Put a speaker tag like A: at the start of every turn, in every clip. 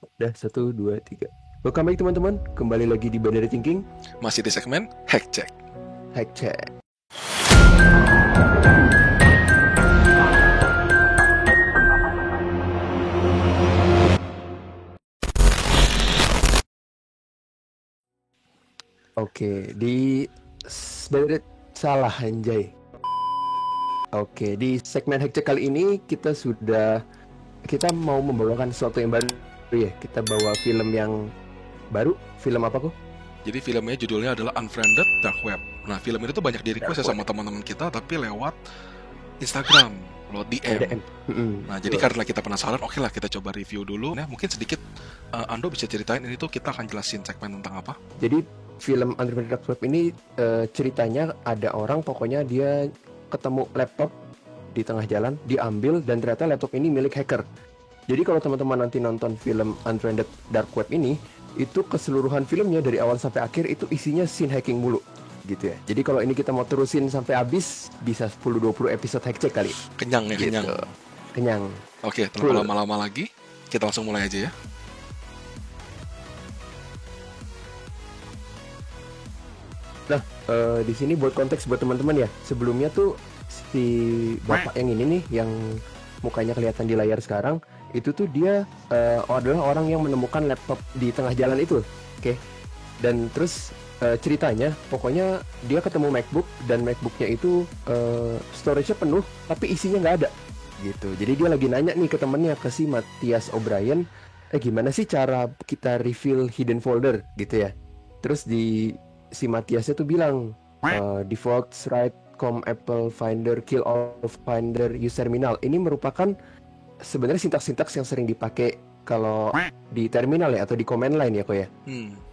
A: Udah, 1, 2, 3. Welcome back teman-teman, kembali lagi di Binary Thinking.
B: Masih di segmen Hack Check.
A: Hack check. Oke, di Binary salah anjay. Oke, di segmen Hack check kali ini kita mau membawakan sesuatu yang baru ya. Kita bawa film yang baru. Film apa kok?
B: Jadi filmnya judulnya adalah Unfriended Dark Web. Nah, film ini tuh banyak di request ya sama teman-teman kita, tapi lewat Instagram, lewat DM.
A: DM.
B: Nah, jadi karena kita penasaran, oke lah kita coba review dulu. Nah, mungkin sedikit Ando bisa ceritain ini tuh kita akan jelasin segmen tentang apa.
A: Jadi film Unfriended Dark Web ini ceritanya ada orang, pokoknya dia ketemu laptop di tengah jalan, diambil, dan ternyata laptop ini milik hacker. Jadi kalau teman-teman nanti nonton film Unfriended Dark Web ini, itu keseluruhan filmnya dari awal sampai akhir itu isinya scene hacking mulu gitu ya. Jadi kalau ini kita mau terusin sampai habis, bisa 10-20 episode hack check kali.
B: Kenyang ya,
A: Gitu.
B: kenyang.
A: Kenyang.
B: Oke, tanpa
A: Full.
B: lama-lama lagi, kita langsung mulai aja ya.
A: Nah, di sini buat konteks buat teman-teman ya. Sebelumnya tuh si bapak yang ini nih, yang mukanya kelihatan di layar sekarang, itu tuh dia adalah orang yang menemukan laptop di tengah jalan itu. Oke. Dan terus ceritanya, pokoknya dia ketemu MacBook, dan MacBooknya itu storage-nya penuh, tapi isinya nggak ada. Gitu. Jadi dia lagi nanya nih ke temennya, ke si Matthias O'Brien, gimana sih cara kita reveal hidden folder gitu ya. Terus si Matthiasnya tuh bilang, default right com Apple Finder kill all Finder use terminal. Ini merupakan sebenarnya sintaks-sintaks yang sering dipakai kalau di terminal ya, atau di command line ya kok ya.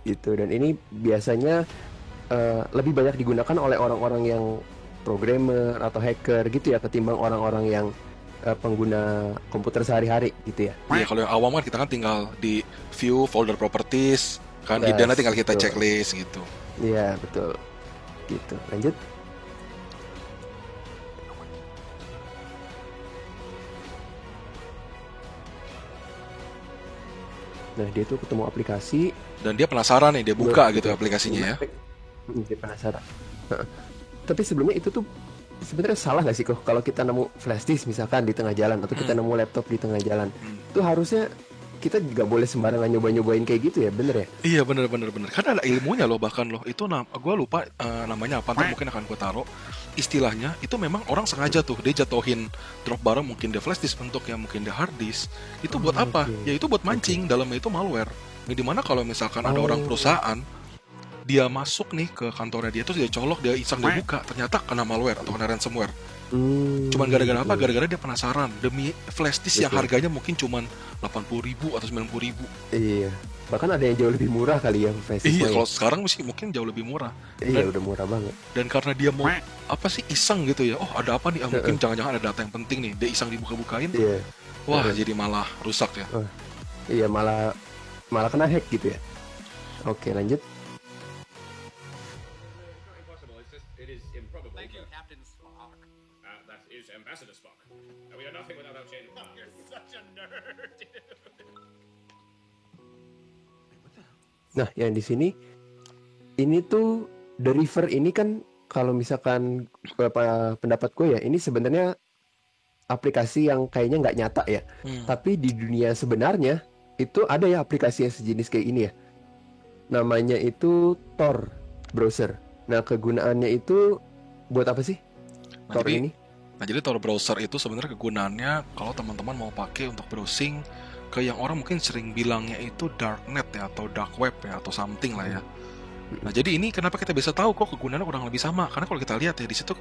A: Gitu. Dan ini biasanya lebih banyak digunakan oleh orang-orang yang programmer atau hacker gitu ya, ketimbang orang-orang yang pengguna komputer sehari-hari gitu ya.
B: Iya, kalau yang awam kan kita kan tinggal di view folder properties, kan hidden tinggal kita
A: betul.
B: checklist gitu.
A: Iya, betul. Gitu. Lanjut. Nah, dia tuh ketemu aplikasi.
B: Dan dia penasaran nih, dia buka
A: Gitu.
B: gitu aplikasinya ya.
A: Dia penasaran. Tapi sebelumnya itu tuh sebenarnya salah nggak sih kok kalau kita nemu flash disk misalkan di tengah jalan, atau kita nemu laptop di tengah jalan, itu harusnya kita juga boleh sembarangan nyoba-nyobain kayak gitu ya, bener ya?
B: Iya, bener. Kan ada ilmunya loh, bahkan loh. Itu gue lupa namanya apa, ntar mungkin akan gue taruh. Istilahnya itu memang orang sengaja tuh dia jatuhin drop barang, mungkin dia flash disk bentuknya, mungkin dia hard disk. Itu buat apa?
A: Oke.
B: Ya itu buat mancing, dalamnya itu malware. Yang dimana kalau misalkan ada orang perusahaan, dia masuk nih ke kantornya dia, terus dia colok, dia iseng, dia buka, ternyata kena malware atau kena ransomware. Cuman gara-gara apa? Gara-gara dia penasaran demi flash disk yang
A: Betul.
B: harganya mungkin cuman 80.000 atau 90.000.
A: Iya. Bahkan ada yang jauh lebih murah kali ya flash disk.
B: Iya, kalau sekarang mungkin jauh lebih murah.
A: Iya, udah murah banget.
B: Dan karena dia mau apa sih, iseng gitu ya, oh ada apa nih, mungkin jangan-jangan ada data yang penting nih, dia iseng dibuka-bukain,
A: Iya.
B: wah jadi malah rusak ya.
A: Iya, malah kena hack gitu ya. Oke, lanjut.
C: Impossible. It is improbable.
D: Thank you, Captain Spock.
C: That is Ambassador Spock. And we are nothing without our chain of command.
D: You're such a nerd.
A: Nah, yang di sini ini tuh The River ini kan, kalau misalkan pendapat gue ya, ini sebenarnya aplikasi yang kayaknya nggak nyata ya. Tapi di dunia sebenarnya itu ada ya aplikasi yang sejenis kayak ini ya. Namanya itu Tor browser. Nah, kegunaannya itu buat apa sih? Tor ini?
B: Nah, jadi Tor browser itu sebenarnya kegunaannya kalau teman-teman mau pakai untuk browsing ke yang orang mungkin sering bilangnya itu darknet ya, atau dark web ya, atau something lah ya. Nah, jadi ini kenapa kita bisa tahu kok kegunaannya kurang lebih sama? Karena kalau kita lihat ya, di situ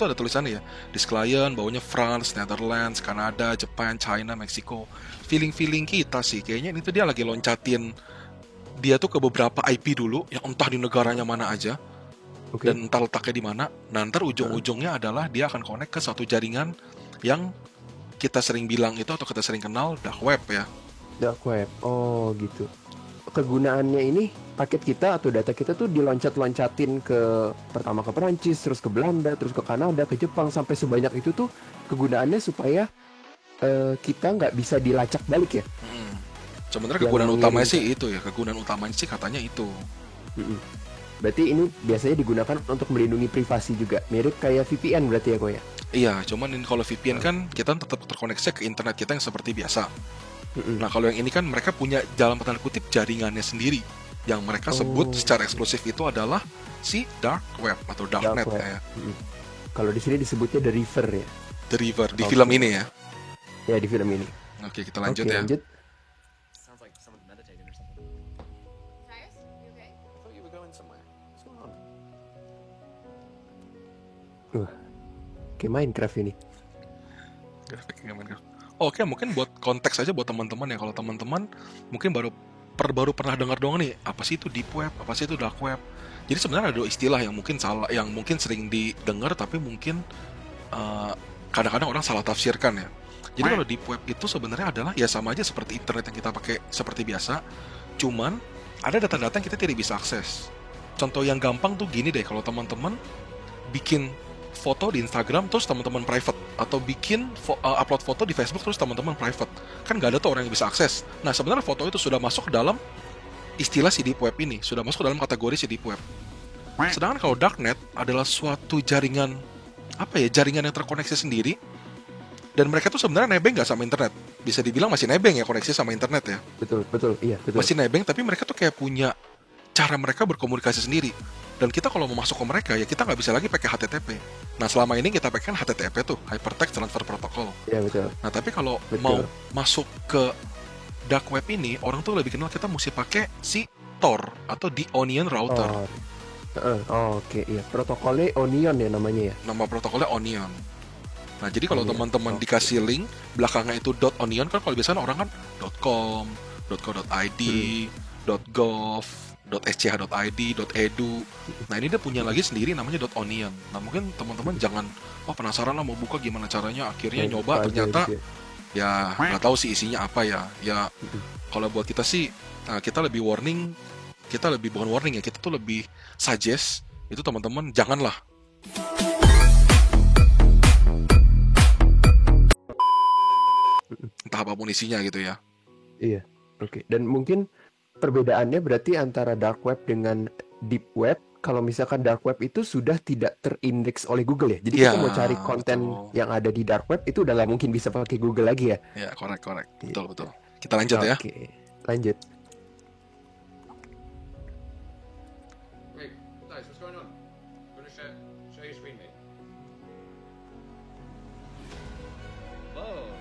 B: ada tulisannya ya, disk client bawahnya France, Netherlands, Kanada, Jepang, China, Meksiko. Feeling kita sih kayaknya ini tuh dia lagi loncatin dia tuh ke beberapa IP dulu yang entah di negaranya mana aja.
A: Oke.
B: Dan entah letaknya di mana. Nah, ntar ujung-ujungnya adalah dia akan connect ke satu jaringan yang kita sering bilang itu, atau kita sering kenal, dark web ya.
A: Dark web. Oh, gitu. Kegunaannya ini, paket kita atau data kita tuh diloncat-loncatin pertama ke Perancis, terus ke Belanda, terus ke Kanada, ke Jepang, sampai sebanyak itu tuh kegunaannya supaya kita nggak bisa dilacak balik ya.
B: Sebenarnya
A: Yang
B: kegunaan utamanya
A: mengirim
B: sih itu ya, kegunaan utamanya sih katanya itu.
A: Mm-mm. Berarti ini biasanya digunakan untuk melindungi privasi juga, mirip kayak VPN berarti ya, Ko ya?
B: Iya, cuman ini kalau VPN kan kita tetap terkoneksi ke internet kita yang seperti biasa.
A: Mm-mm.
B: Nah, kalau yang ini kan mereka punya dalam tanda kutip jaringannya sendiri. Yang mereka sebut secara eksklusif itu adalah si dark web atau darknet
A: Dark web.
B: ya.
A: Mm-mm. Kalau di sini disebutnya The River ya?
B: The River di
A: Oke.
B: film ini ya.
A: Ya, di film ini.
B: Oke, kita lanjut
A: Oke,
B: ya.
A: lanjut.
D: Sounds like someone's meditating or something.
E: Cyrus, you okay?
D: I thought you were going somewhere. What's going on?
A: Kayak Minecraft ini.
B: Grafiknya Minecraft. Oke, mungkin buat konteks aja buat teman-teman ya. Kalau teman-teman mungkin baru pernah dengar doang nih, apa sih itu deep web, apa sih itu dark web. Jadi sebenarnya ada dua istilah yang mungkin salah, yang mungkin sering didengar tapi mungkin kadang-kadang orang salah tafsirkan ya. Jadi kalau deep web itu sebenarnya adalah ya sama aja seperti internet yang kita pakai seperti biasa, cuman ada data-data yang kita tidak bisa akses. Contoh yang gampang tuh gini deh, kalau teman-teman bikin foto di Instagram terus teman-teman private, atau bikin upload foto di Facebook terus teman-teman private, kan nggak ada tuh orang yang bisa akses. Nah, sebenarnya foto itu sudah masuk ke dalam istilah si deep web ini, sudah masuk ke dalam kategori si deep web. Sedangkan kalau darknet adalah suatu jaringan, apa ya, jaringan yang terkoneksi sendiri, dan mereka tuh sebenarnya nebeng nggak sama internet, bisa dibilang masih nebeng ya, koneksi sama internet ya,
A: Betul, iya, betul.
B: masih nebeng, tapi mereka tuh kayak punya cara mereka berkomunikasi sendiri. Dan kita kalau mau masuk ke mereka ya kita nggak bisa lagi pakai HTTP. Nah, selama ini kita pakai kan HTTP tuh, Hypertext Transfer Protocol.
A: Iya, betul.
B: Nah, tapi kalau
A: Betul.
B: mau masuk ke dark web ini, orang tuh lebih kenal kita mesti pakai si Tor atau The Onion Router.
A: Oke, iya. Protokolnya Onion ya namanya ya.
B: Nama protokolnya Onion. Nah, jadi kalau
A: Onion,
B: teman-teman
A: oke.
B: dikasih link belakangnya itu .onion, kan kalau biasanya orang kan .com, .co.id, .gov, .sch.id, .edu. Nah, ini dia punya lagi sendiri namanya .onion. Nah, mungkin teman-teman jangan penasaran lah mau buka gimana caranya, akhirnya nyoba
A: Apa aja
B: ternyata
A: gitu ya.
B: ya nggak tahu sih isinya apa ya. Ya kalau buat kita sih kita lebih warning, bukan warning ya, kita tuh lebih suggest itu teman-teman janganlah. Entah apapun isinya gitu ya.
A: Iya, oke. Dan mungkin perbedaannya berarti antara dark web dengan deep web. Kalau misalkan dark web itu sudah tidak terindeks oleh Google ya. Jadi
B: Ya,
A: kita mau cari konten
B: betul.
A: yang ada di dark web itu udah nggak mungkin bisa pakai Google lagi ya.
B: Ya, correct. Betul. Kita lanjut ya.
A: Oke, lanjut.
C: Hey, guys, what's going on? Gonna share your screen, mate.
D: Whoa.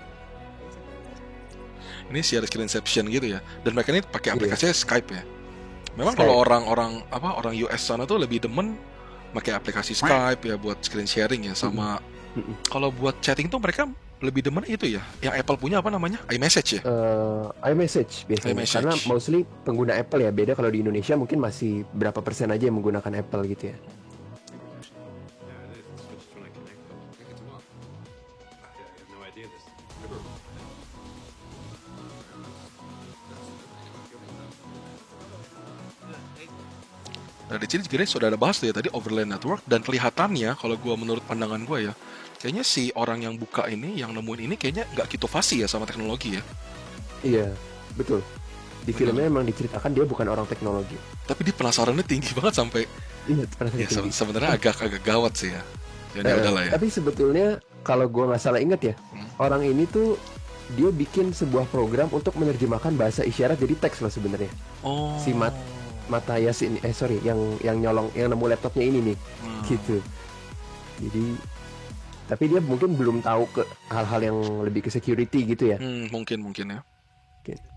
B: Ini share screenception gitu ya. Dan mereka ini pakai
A: Iya.
B: aplikasinya Skype ya. Memang
A: Skype.
B: kalau orang US sana tuh lebih demen pakai aplikasi Skype ya buat screen sharing ya, sama kalau buat chatting tuh mereka lebih demen itu ya. Yang Apple punya apa namanya? iMessage ya.
A: iMessage biasanya.
B: iMessage.
A: Karena mostly pengguna Apple ya. Beda kalau di Indonesia mungkin masih berapa persen aja yang menggunakan Apple gitu ya.
C: Yeah, it is. It's just when I connect, but connect it to what? I have no idea. This river.
B: Nah, di sini juga sudah ada bahas tuh ya tadi overlay network, dan kelihatannya kalau gua menurut pandangan gua ya, kayaknya si orang yang buka ini, yang nemuin ini kayaknya nggak gitu fasih ya sama teknologi ya.
A: Iya, betul. Di filmnya memang diceritakan dia bukan orang teknologi.
B: Tapi dia penasarannya tinggi banget sampai
A: Iya,
B: ya sebenarnya agak gawat sih ya. Ya udahlah ya.
A: Tapi sebetulnya kalau gue nggak salah ingat ya, orang ini tuh dia bikin sebuah program untuk menerjemahkan bahasa isyarat jadi teks loh sebenarnya.
B: Oh.
A: Si Matthias ini, yang nyolong, yang nemu laptopnya ini nih, gitu. Jadi, tapi dia mungkin belum tahu ke hal-hal yang lebih ke security gitu ya.
B: Mungkin ya.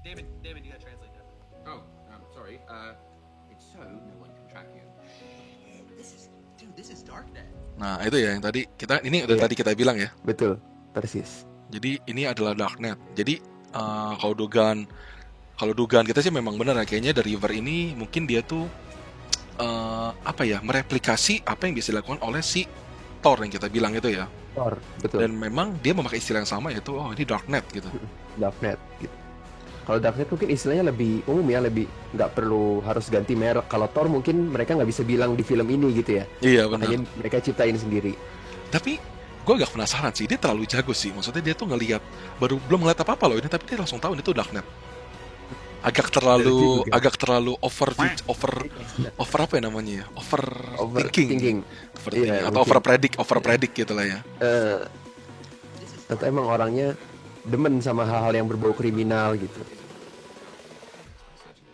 D: David, you gotta translate that.
C: Oh, sorry. It's so no one can track you.
D: This is darknet.
B: Nah, itu ya yang tadi udah
A: Iya.
B: tadi kita bilang ya.
A: Betul, persis.
B: Jadi ini adalah darknet. Jadi kalau dugaan kita sih memang benar ya, kayaknya The River ini mungkin dia tuh mereplikasi apa yang bisa dilakukan oleh si Tor yang kita bilang itu ya.
A: Tor, betul.
B: Dan memang dia memakai istilah yang sama, yaitu ini darknet gitu.
A: Darknet gitu. Kalau darknet mungkin istilahnya lebih umum ya, lebih nggak perlu harus ganti merek. Kalau Tor mungkin mereka nggak bisa bilang di film ini gitu ya.
B: Iya benar.
A: Hanya mereka ciptain sendiri.
B: Tapi gue agak penasaran sih, dia terlalu jago sih. Maksudnya dia tuh belum ngeliat apa-apa loh ini, tapi dia langsung tahu ini tuh darknet. agak terlalu over apa ya namanya ya?
A: Overthinking.
B: Overthinking
A: Iya,
B: atau
A: mungkin.
B: over predict gitu lah ya.
A: Eh, atau emang orangnya demen sama hal-hal yang berbau kriminal gitu.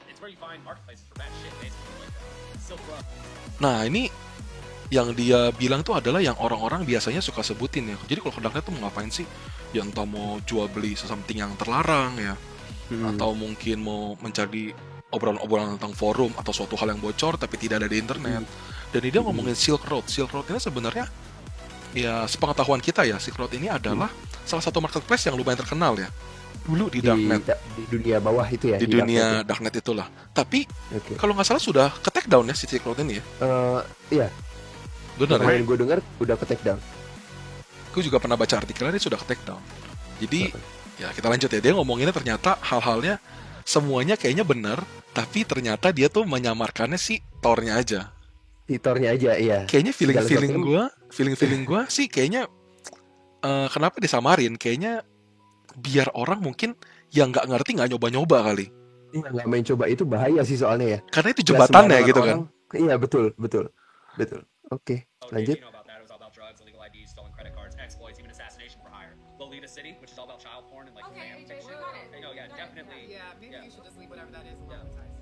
D: It's where you find marketplaces for bad shit, basically. Like Silk Road.
B: Nah, ini yang dia bilang tuh adalah yang orang-orang biasanya suka sebutin ya. Jadi kalau ke darknet tuh mau ngapain sih? Ya entah mau jual beli sesuatu yang terlarang ya, atau mungkin mau mencari obrolan-obrolan tentang forum atau suatu hal yang bocor tapi tidak ada di internet. Dan dia ngomongin Silk Road. Silk Road ini sebenarnya ya sepengetahuan kita ya, Silk Road ini adalah salah satu marketplace yang lumayan terkenal ya. Dulu di darknet,
A: Di dunia bawah itu ya.
B: di dunia darknet itulah. Tapi
A: Oke.
B: kalau nggak salah sudah ke take down ya si Silk Road ini ya.
A: Iya,
B: Benar ya?
A: kemarin gue dengar udah ke take down.
B: Gue juga pernah baca artikelnya dia sudah ke take down. Jadi ya kita lanjut ya. Dia ngomonginnya ternyata hal-halnya semuanya kayaknya benar, tapi ternyata dia tuh menyamarkannya si Thor-nya aja.
A: Titornya aja, iya.
B: Kayaknya
A: Segala
B: feeling gue sih kayaknya kenapa disamarin? Kayaknya biar orang mungkin yang nggak ngerti nggak nyoba-nyoba kali.
A: nggak main coba itu bahaya sih soalnya ya.
B: Karena itu
A: Nggak
B: jembatannya
A: sembarangan
B: gitu kan.
A: orang- Iya, betul. Oke, lanjut.
D: You know about that. It was all about drugs, illegal IDs, stolen credit cards, exploits, even assassination for hire. Lolita City, which is all about child porn and like
E: Okay,
D: fan
E: AJ,
D: fiction.
E: got it.
D: You know, yeah,
E: Got it.
D: definitely.
F: Yeah, maybe
D: Yeah.
F: you should just leave whatever that is alone, guys.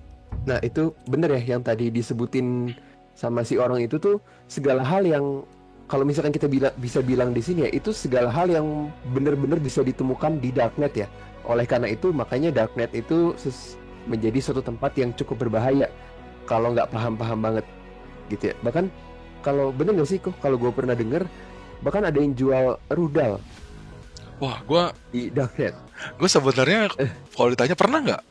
A: Nah, itu bener ya yang tadi disebutin sama si orang itu tuh segala hal yang kalau misalkan kita bisa bilang di sini ya, itu segala hal yang bener-bener bisa ditemukan di darknet ya. Oleh karena itu makanya darknet itu menjadi suatu tempat yang cukup berbahaya kalau nggak paham-paham banget gitu ya. Bahkan kalau bener nggak sih kok kalau gue pernah denger bahkan ada yang jual rudal
B: Wah, gue
A: di darknet.
B: sebenarnya kalau ditanya pernah nggak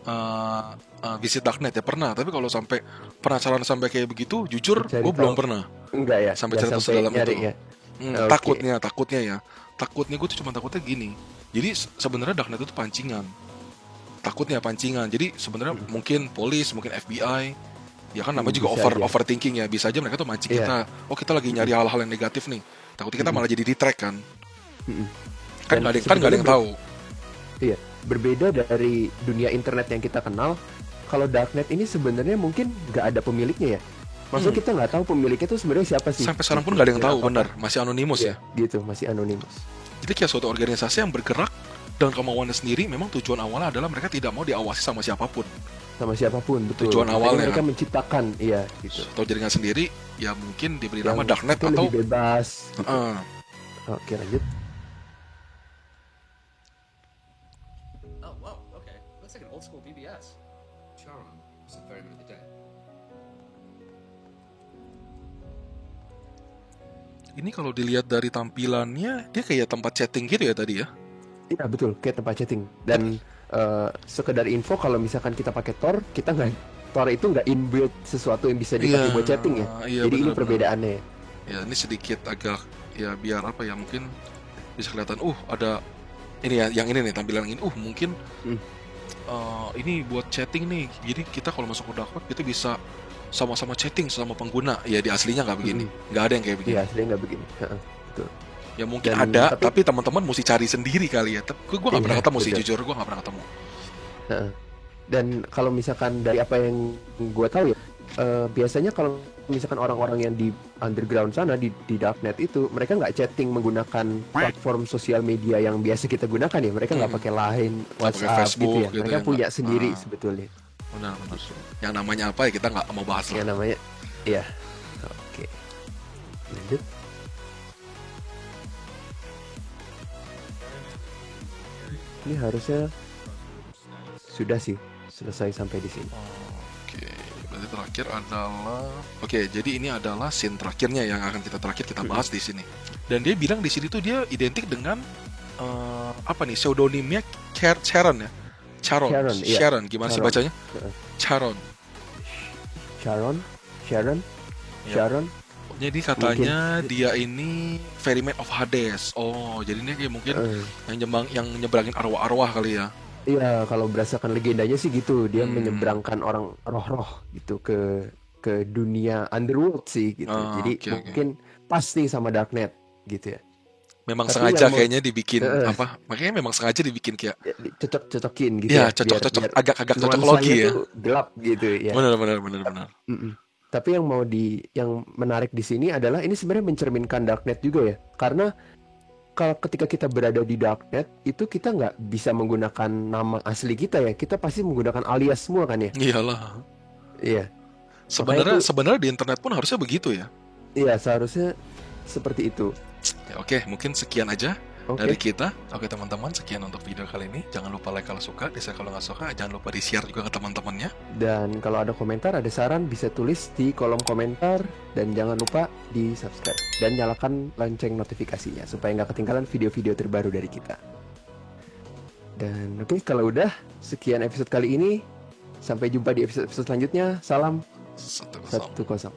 B: visit darknet ya pernah. Tapi kalau sampai penasaran sampai kayak begitu, jujur
A: Cari
B: gue belum
A: tahu.
B: pernah
A: Enggak ya,
B: sampai
A: nggak
B: cerita sedalam
A: nyari
B: itu.
A: ya. Oke.
B: Takutnya gue tuh cuma takutnya gini. Jadi sebenarnya darknet itu pancingan. Takutnya pancingan. Jadi sebenarnya mungkin polis, mungkin FBI, ya kan namanya juga
A: Bisa aja.
B: overthinking ya. Bisa aja mereka tuh mancing
A: Iya.
B: kita. Oh, kita lagi nyari hal-hal yang negatif nih. Takutnya kita malah jadi di-track kan. Kan
A: Dan
B: nggak ada yang
A: sebenarnya
B: tahu.
A: Iya, berbeda dari dunia internet yang kita kenal. Kalau darknet ini sebenarnya mungkin nggak ada pemiliknya ya. Maksudnya kita nggak tahu pemiliknya itu sebenarnya siapa sih.
B: Sampai sekarang pun nggak ada yang tahu,
A: Apa-apa.
B: benar. Masih anonimus ya.
A: Gitu, masih anonimus.
B: Jadi kayak suatu organisasi yang bergerak dan kemauannya sendiri. Memang tujuan awalnya adalah mereka tidak mau diawasi sama siapapun.
A: Sama siapapun, betul.
B: Tujuan
A: Makanya
B: awalnya
A: mereka
B: kan.
A: menciptakan, iya gitu.
B: Atau jaringan sendiri, ya mungkin diberi nama
A: Yang
B: darknet
A: itu
B: atau
A: lebih bebas. Gitu.
B: Heeh.
A: Oke, lanjut.
D: Oh, whoa, okay. Looks like an old school BBS.
C: Charon was the ferryman of the dead.
B: Ini kalau dilihat dari tampilannya, dia kayak tempat chatting gitu ya tadi ya.
A: Iya betul, kayak tempat chatting. Dan sekedar info kalau misalkan kita pakai Tor, kita nggak Tor itu nggak inbuilt sesuatu yang bisa dipakai
B: Iya,
A: buat chatting ya.
B: iya,
A: Jadi ini
B: benar-benar.
A: perbedaannya.
B: Ya ini sedikit agak ya biar apa ya mungkin bisa kelihatan. Ada ini ya yang ini nih tampilan ini. Mungkin ini buat chatting nih. Jadi kita kalau masuk ke dark web kita bisa sama-sama chatting sama pengguna. Ya di aslinya nggak begini. Nggak ada yang kayak begini.
A: Iya, aslinya nggak begini. Heeh, betul.
B: Ya mungkin
A: Dan-
B: ada,
A: tapi-
B: tapi teman-teman mesti cari sendiri kali ya. Tapi gue nggak
A: Iya,
B: pernah ketemu sih,
A: betul.
B: jujur gue nggak pernah ketemu.
A: Heeh. Dan kalau misalkan dari apa yang gue tahu ya, biasanya kalau misalkan orang-orang yang di underground sana di darknet itu mereka nggak chatting menggunakan platform sosial media yang biasa kita gunakan ya. Mereka nggak pakai Line,
B: pakai
A: WhatsApp
B: Facebook
A: gitu ya.
B: gitu
A: Mereka
B: ya,
A: punya
B: nggak.
A: sendiri
B: Ah.
A: sebetulnya.
B: Benar. Yang namanya apa ya kita nggak mau bahas
A: Yang
B: lah.
A: namanya, iya. Oke. Lanjut. Ini harusnya sudah sih selesai sampai di sini.
B: Oke, berarti terakhir adalah jadi ini adalah scene terakhirnya yang akan kita bahas di sini. Dan dia bilang di sini tuh dia identik dengan apa nih pseudonimnya Sharon ya.
A: Sharon, iya.
B: Sharon, gimana sih
A: Sharon.
B: bacanya?
A: Heeh.
B: Sharon.
A: Sharon.
B: Iya.
A: Sharon.
B: Jadi katanya dia ini ferryman of Hades. Oh, jadi ini kayak mungkin
A: Eh,
B: yang nyebrangin arwah-arwah kali ya.
A: Iya, kalau berdasarkan legendanya sih gitu, dia
B: Hmm.
A: menyeberangkan orang roh-roh gitu ke dunia underworld sih gitu.
B: Ah,
A: Jadi
B: oke.
A: mungkin pasti sama darknet gitu ya.
B: Memang
A: Tapi
B: sengaja
A: yang mau-
B: kayaknya dibikin
A: Heeh.
B: makanya memang sengaja dibikin kayak
A: cocok-cocokin gitu
B: ya
A: ya,
B: cocok-cocok
A: biar
B: agak cocok
A: nuansanya
B: logi ya.
A: tuh gelap gitu ya.
B: Benar.
A: Mm-mm. Tapi yang menarik di sini adalah ini sebenarnya mencerminkan darknet juga ya, karena kalau ketika kita berada di darknet itu kita nggak bisa menggunakan nama asli kita ya, kita pasti menggunakan alias semua kan ya.
B: Iyalah.
A: Iya,
B: Sebenarnya di internet pun harusnya begitu ya.
A: iya seharusnya seperti itu.
B: Ya, oke, mungkin sekian aja
A: Oke.
B: dari kita. Oke teman-teman, sekian untuk video kali ini. Jangan lupa like kalau suka, dislike kalau nggak suka. Jangan lupa di-share juga ke teman-temannya.
A: Dan kalau ada komentar, ada saran, bisa tulis di kolom komentar. Dan jangan lupa di subscribe dan nyalakan lonceng notifikasinya supaya nggak ketinggalan video-video terbaru dari kita. Dan oke, kalau udah sekian episode kali ini. Sampai jumpa di episode selanjutnya. Salam
B: 1-0.
A: 1-0.